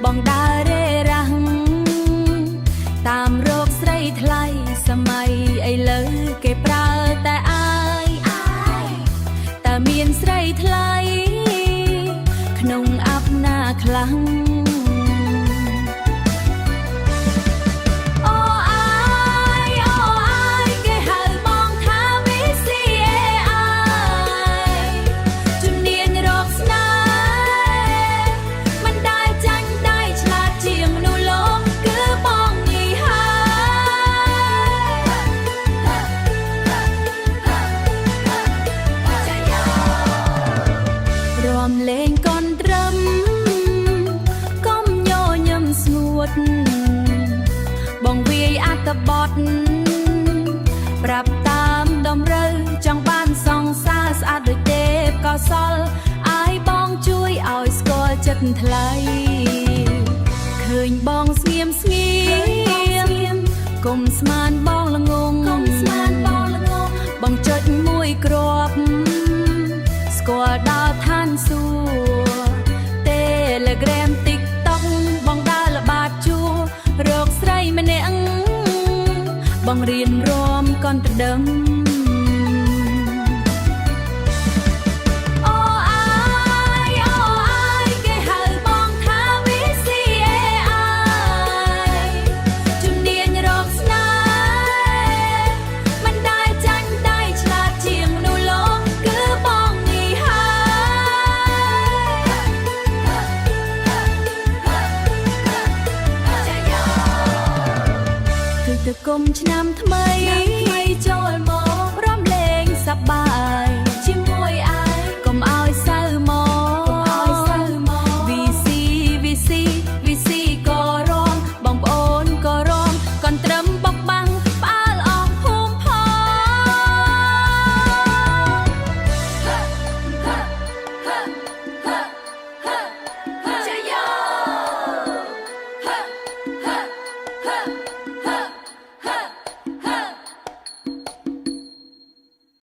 បងដើររេរាំងតាមរកស្រីថ្លៃសម័យឥឡូវគេប្រើតែអាយតែមានស្រីថ្លៃក្នុងអាប់ណាខ្លាំងលេងកនត្រឹមកុំញញឹមស្ងួតបងវាយអត្តបទប្រាប់តាមតម្រូវចង់បានសង្សារស្អាតដូចទេពកោសលអាយបងជួយឲ្យស្គាល់ចិត្តថ្លៃឃើញបងស្ងៀមកុំស្មានបងល្ងងបងចុចមួយគ្រាប់ស្គាល់ដល់ឋានសួគ៌ Telegram TikTok បងដើរល្បាតជួរកស្រីម្នាក់បងរៀនរំកនត្រឹមទៅគុំឆ្នាំថ្មី